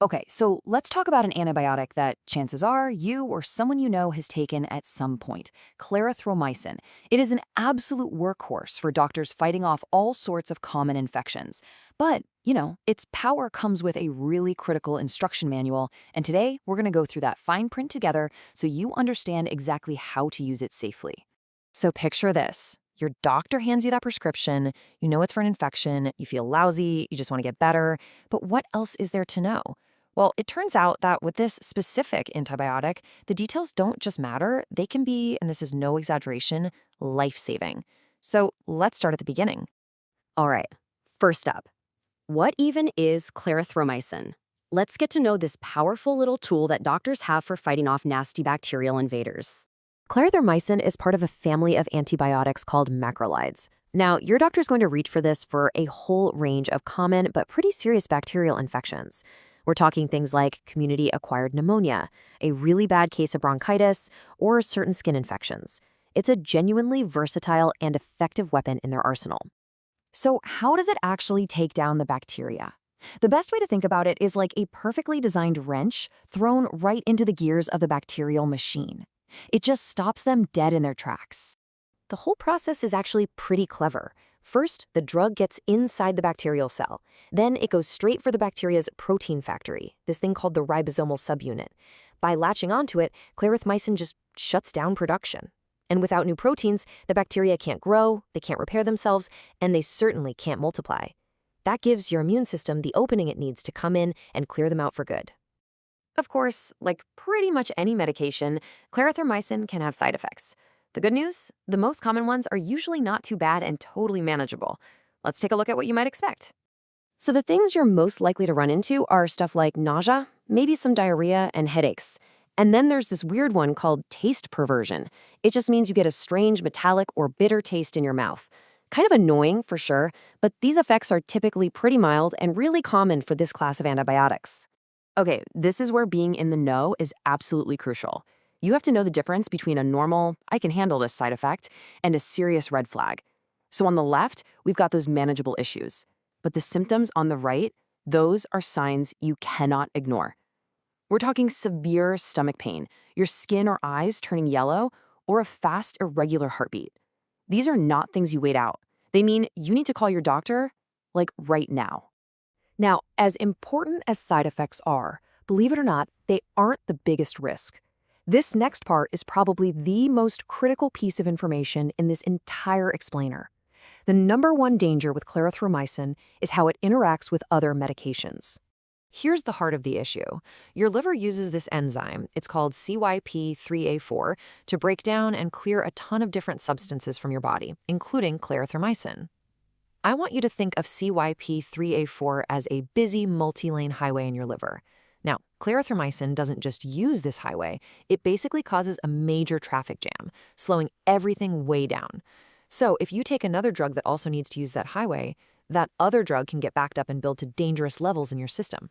Okay, so let's talk about an antibiotic that chances are you or someone you know has taken at some point, clarithromycin. It is an absolute workhorse for doctors fighting off all sorts of common infections. But, its power comes with a really critical instruction manual, and today we're going to go through that fine print together so you understand exactly how to use it safely. So picture this. Your doctor hands you that prescription, you know it's for an infection, you feel lousy, you just want to get better, but what else is there to know? Well, it turns out that with this specific antibiotic, the details don't just matter, they can be, and this is no exaggeration, life-saving. So let's start at the beginning. All right, first up, what even is clarithromycin? Let's get to know this powerful little tool that doctors have for fighting off nasty bacterial invaders. Clarithromycin is part of a family of antibiotics called macrolides. Now, your doctor's going to reach for this for a whole range of common but pretty serious bacterial infections. We're talking things like community-acquired pneumonia, a really bad case of bronchitis, or certain skin infections. It's a genuinely versatile and effective weapon in their arsenal. So how does it actually take down the bacteria? The best way to think about it is like a perfectly designed wrench thrown right into the gears of the bacterial machine. It just stops them dead in their tracks. The whole process is actually pretty clever. First, the drug gets inside the bacterial cell. Then it goes straight for the bacteria's protein factory, this thing called the ribosomal subunit. By latching onto it, clarithromycin just shuts down production. And without new proteins, the bacteria can't grow, they can't repair themselves, and they certainly can't multiply. That gives your immune system the opening it needs to come in and clear them out for good. Of course, like pretty much any medication, clarithromycin can have side effects. The good news? The most common ones are usually not too bad and totally manageable. Let's take a look at what you might expect. So the things you're most likely to run into are stuff like nausea, maybe some diarrhea, and headaches. And then there's this weird one called taste perversion. It just means you get a strange metallic or bitter taste in your mouth. Kind of annoying, for sure, but these effects are typically pretty mild and really common for this class of antibiotics. Okay, this is where being in the know is absolutely crucial. You have to know the difference between a normal, I can handle this side effect, and a serious red flag. So on the left, we've got those manageable issues. But the symptoms on the right, those are signs you cannot ignore. We're talking severe stomach pain, your skin or eyes turning yellow, or a fast, irregular heartbeat. These are not things you wait out. They mean you need to call your doctor, like right now. Now, as important as side effects are, believe it or not, they aren't the biggest risk. This next part is probably the most critical piece of information in this entire explainer. The number one danger with clarithromycin is how it interacts with other medications. Here's the heart of the issue. Your liver uses this enzyme, it's called CYP3A4, to break down and clear a ton of different substances from your body, including clarithromycin. I want you to think of CYP3A4 as a busy multi-lane highway in your liver. Now, clarithromycin doesn't just use this highway, it basically causes a major traffic jam, slowing everything way down. So if you take another drug that also needs to use that highway, that other drug can get backed up and build to dangerous levels in your system.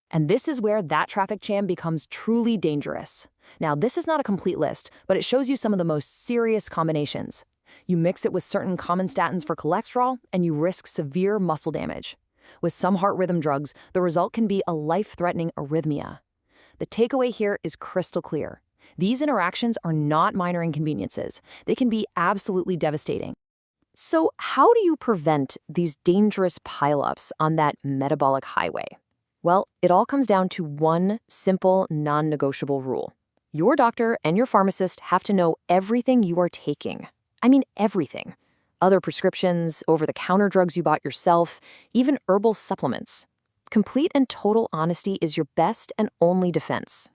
And this is where that traffic jam becomes truly dangerous. Now, this is not a complete list, but it shows you some of the most serious combinations. You mix it with certain common statins for cholesterol, and you risk severe muscle damage. With some heart rhythm drugs, the result can be a life-threatening arrhythmia. The takeaway here is crystal clear. These interactions are not minor inconveniences. They can be absolutely devastating. So how do you prevent these dangerous pileups on that metabolic highway? Well, it all comes down to one simple, non-negotiable rule. Your doctor and your pharmacist have to know everything you are taking. I mean everything. Other prescriptions, over-the-counter drugs you bought yourself, even herbal supplements. Complete and total honesty is your best and only defense.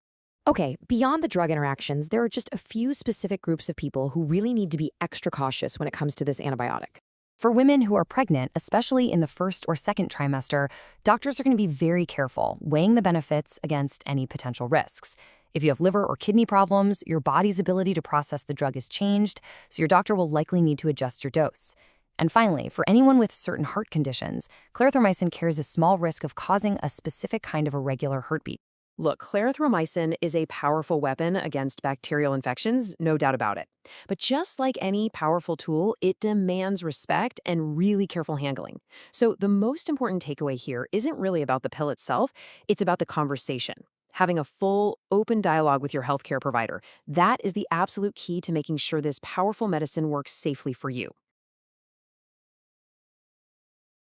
Okay, beyond the drug interactions, there are just a few specific groups of people who really need to be extra cautious when it comes to this antibiotic. For women who are pregnant, especially in the first or second trimester, doctors are going to be very careful, weighing the benefits against any potential risks. If you have liver or kidney problems, your body's ability to process the drug is changed, so your doctor will likely need to adjust your dose. And finally, for anyone with certain heart conditions, clarithromycin carries a small risk of causing a specific kind of irregular heartbeat. Look, clarithromycin is a powerful weapon against bacterial infections, no doubt about it. But just like any powerful tool, it demands respect and really careful handling. So the most important takeaway here isn't really about the pill itself, it's about the conversation. Having a full, open dialogue with your healthcare provider. That is the absolute key to making sure this powerful medicine works safely for you.